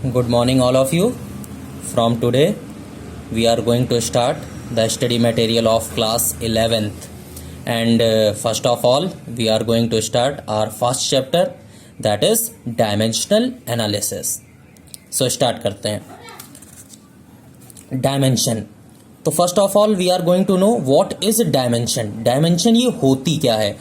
Good morning, all of you. From today, we are going to start the study material of class 11th. And first of all, we are going to start our first chapter, that is dimensional analysis. So start करते हैं. Dimension. तो first of all we are going to know what is dimension. Dimension ये होती क्या है,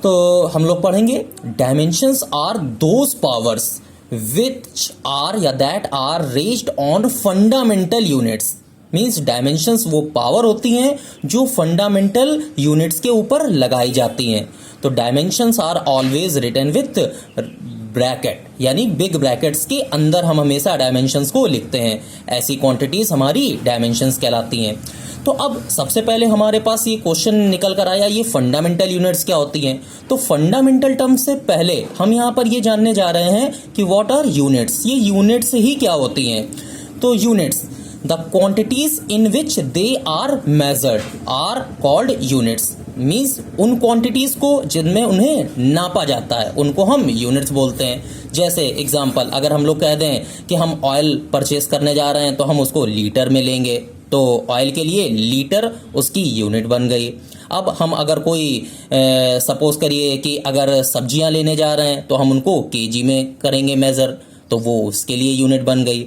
तो हम लोग पढ़ेंगे dimensions are those powers which are या that are raised on fundamental units. Means dimensions वो पावर होती हैं जो फंडामेंटल यूनिट्स के ऊपर लगाई जाती हैं. तो dimensions are always written with bracket, यानी बिग ब्रैकेट्स के अंदर हम हमेशा डायमेंशंस को लिखते हैं. ऐसी क्वांटिटीज हमारी डायमेंशंस कहलाती हैं. तो अब सबसे पहले हमारे पास ये क्वेश्चन निकल कर आया, ये फंडामेंटल यूनिट्स क्या होती हैं. तो फंडामेंटल टर्म्स से पहले हम यहाँ पर ये जानने जा रहे हैं कि व्हाट आर यूनिट्स. ये यूनिट्स ही क्या होती हैं. तो units, the quantities in which they are measured are called units. Means उन क्वांटिटीज को जिनमें उन्हें नापा जाता है उनको हम यूनिट्स बोलते हैं. जैसे एग्जांपल, अगर हम लोग कह दें कि हम ऑयल परचेस करने जा रहे हैं तो हम उसको लीटर में लेंगे, तो ऑयल के लिए लीटर उसकी यूनिट बन गई. अब हम अगर कोई सपोज करिए कि अगर सब्जियां लेने जा रहे हैं तो हम उनको केजी में करेंगे मेज़र, तो वो उसके लिए यूनिट बन गई.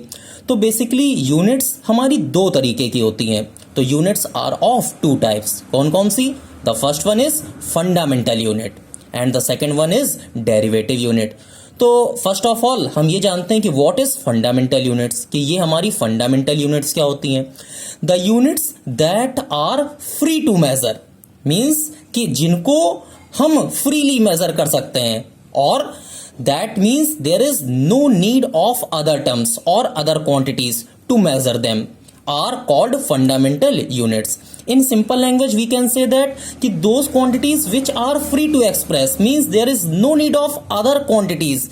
तो बेसिकली यूनिट्स हमारी दो तरीके की होती हैं. तो units are of two types. कौन कौन सी? The first one is fundamental unit and the second one is derivative unit. तो फर्स्ट ऑफ ऑल हम ये जानते हैं कि व्हाट इज फंडामेंटल यूनिट्स, कि ये हमारी फंडामेंटल यूनिट्स क्या होती हैं. The units that are free to measure, means कि जिनको हम फ्रीली मेजर कर सकते हैं, और that means there is no need of other terms और other quantities to measure them, are called fundamental units. In simple language we can say that कि those quantities which are free to express, means there is no need of other quantities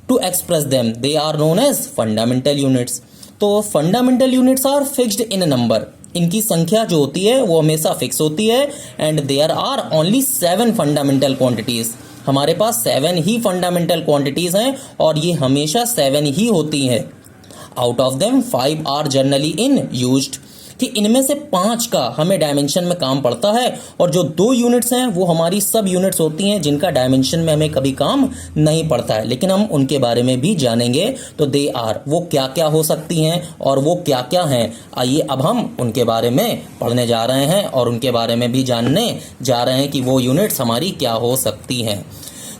to express them, they are known as fundamental units. तो fundamental units are fixed in a number. इनकी संख्या जो होती है वो हमेशा fix होती है. and there are only 7 fundamental quantities. हमारे पास 7 ही fundamental quantities हैं और ये हमेशा 7 ही होती हैं. Out of them 5 are generally in used, कि इनमें से 5 का हमें डायमेंशन में काम पड़ता है, और जो 2 यूनिट्स हैं वो हमारी सब यूनिट्स होती हैं जिनका डायमेंशन में हमें कभी काम नहीं पड़ता है, लेकिन हम उनके बारे में भी जानेंगे. तो दे आर, वो क्या क्या हो सकती हैं और वो क्या क्या हैं, आइए अब हम उनके बारे में पढ़ने जा रहे हैं और उनके बारे में भी जानने जा रहे हैं कि वो यूनिट्स हमारी क्या हो सकती हैं.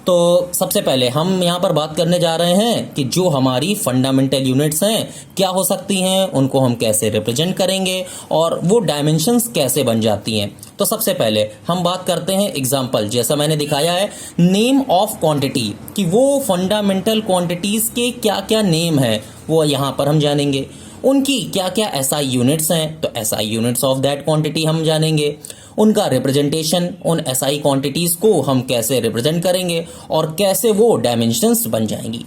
तो सबसे पहले हम यहाँ पर बात करने जा रहे हैं कि जो हमारी फंडामेंटल यूनिट्स हैं क्या हो सकती हैं, उनको हम कैसे रिप्रेजेंट करेंगे और वो डायमेंशंस कैसे बन जाती हैं. तो सबसे पहले हम बात करते हैं एग्जांपल, जैसा मैंने दिखाया है नेम ऑफ क्वांटिटी, कि वो फंडामेंटल क्वांटिटीज़ के क्या क्या नेम है वो यहाँ पर हम जानेंगे. उनकी क्या क्या एसआई यूनिट्स हैं, तो SI units of that quantity हम जानेंगे. उनका रिप्रेजेंटेशन, उन एसआई क्वांटिटीज़ को हम कैसे रिप्रेजेंट करेंगे और कैसे वो डायमेंशंस बन जाएंगी.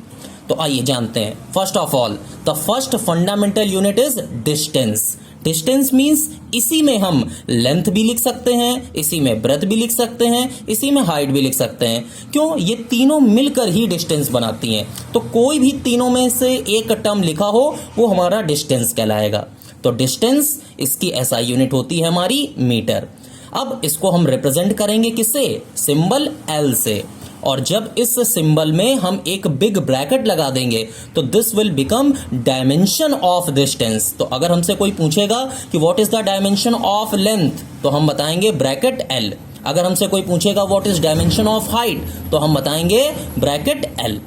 तो आइए जानते हैं. First of all the first fundamental unit is distance. Distance means इसी में हम लेंथ भी लिख सकते हैं, इसी में ब्रेथ भी लिख सकते हैं, इसी में हाइट भी लिख सकते हैं. क्यों? ये तीनों मिलकर ही डिस्टेंस बनाती हैं. तो कोई भी तीनों में से एक टर्म लिखा हो वो हमारा डिस्टेंस कहलाएगा. तो डिस्टेंस, इसकी एसआई यूनिट होती है हमारी मीटर. अब इसको हम रिप्रेजेंट करेंगे किससे? सिंबल एल से. और जब इस सिंबल में हम एक बिग ब्रैकेट लगा देंगे तो this will become dimension of distance. तो अगर हमसे कोई पूछेगा कि what is the dimension of length, तो हम बताएंगे ब्रैकेट एल. अगर हमसे कोई पूछेगा what is dimension of height, तो हम बताएंगे bracket L.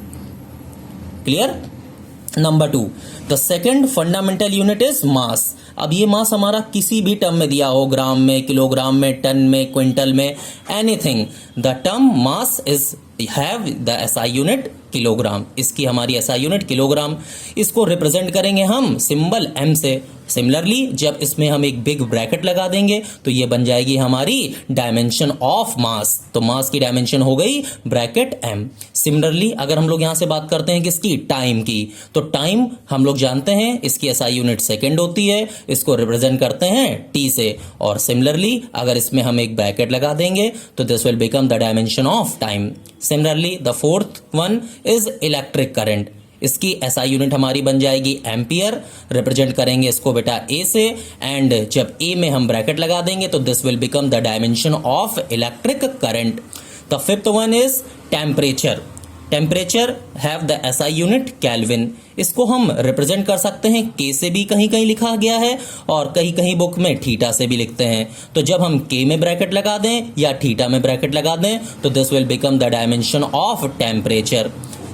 Clear? Number 2, the second fundamental unit is mass. अब ये मास हमारा किसी भी टर्म में दिया हो, ग्राम में, किलोग्राम में, टन में, क्विंटल में, anything, the term mass is have the SI unit kilogram. इसकी हमारी एसआई यूनिट किलोग्राम. इसको रिप्रेजेंट करेंगे हम सिंबल एम से. सिमिलरली जब इसमें हम एक बिग ब्रैकेट लगा देंगे तो ये बन जाएगी हमारी डायमेंशन ऑफ मास. तो मास की डायमेंशन हो गई ब्रैकेट एम. सिमिलरली अगर हम लोग यहाँ से बात करते हैं किसकी? टाइम की. तो टाइम हम लोग जानते हैं इसकी एसआई यूनिट सेकेंड होती है, इसको रिप्रेजेंट करते हैं टी से. और सिमिलरली अगर इसमें हम एक ब्रैकेट लगा देंगे तो this will become the dimension of time. Similarly, the fourth one is electric current. इसकी एसआई यूनिट हमारी बन जाएगी एम्पियर, रिप्रेजेंट करेंगे इसको बेटा ए से, एंड जब ए में हम ब्रैकेट लगा देंगे तो this will become the dimension of electric current. The fifth one is temperature. Temperature have the SI unit kelvin. इसको हम रिप्रेजेंट कर सकते हैं के से भी कहीं कहीं लिखा गया है और कहीं कहीं बुक में थीटा से भी लिखते हैं। तो जब हम के में ब्रैकेट लगा दें या थीटा में ब्रैकेट लगा दें तो this will become the dimension of temperature.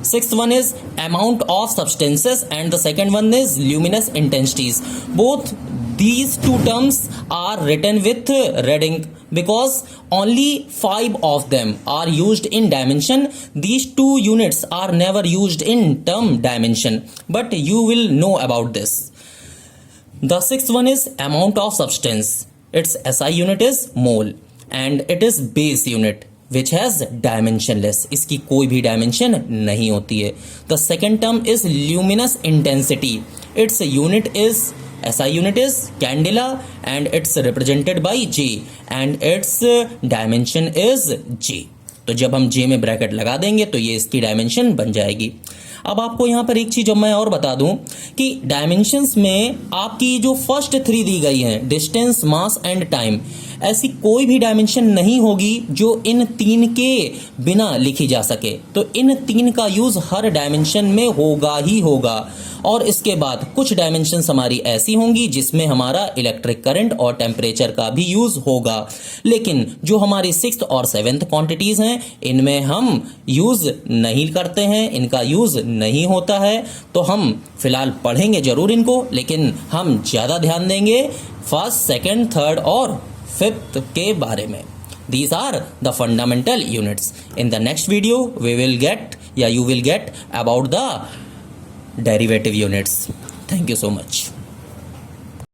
Sixth one is amount of substances and the second one is luminous intensities. Both these two terms are written with red ink because only 5 of them are used in dimension. These two units are never used in term dimension, but you will know about this. The sixth one is amount of substance. Its SI unit is mole and it is base unit which has dimensionless. इसकी कोई भी dimension नहीं होती है। The second term is luminous intensity. Its unit is SI unit is candela and it's represented by J and its dimension is J. तो जब हम J में ब्रैकेट लगा देंगे तो ये इसकी डायमेंशन बन जाएगी। अब आपको यहाँ पर एक चीज अब मैं और बता दूं कि डायमेंशंस में आपकी जो फर्स्ट 3 दी गई हैं, डिस्टेंस, मास एंड टाइम, ऐसी कोई भी डायमेंशन नहीं होगी जो इन 3 के बिना लिखी जा सके। तो इन 3 का यूज हर डायमेंशन में होगा ही होगा। और इसके बाद कुछ डायमेंशंस हमारी ऐसी होंगी जिसमें हमारा इलेक्ट्रिक करंट और टेम्परेचर का भी यूज होगा, लेकिन जो हमारी 6th और 7th क्वांटिटीज हैं इनमें हम यूज नहीं करते हैं, इनका यूज नहीं होता है। तो हम फिलहाल पढ़ेंगे जरूर इनको, लेकिन हम ज्यादा ध्यान देंगे 1st, 2nd, 3rd और 5th के बारे में। These are the fundamental units. In the next video we will get you will get about the derivative units. Thank you so much.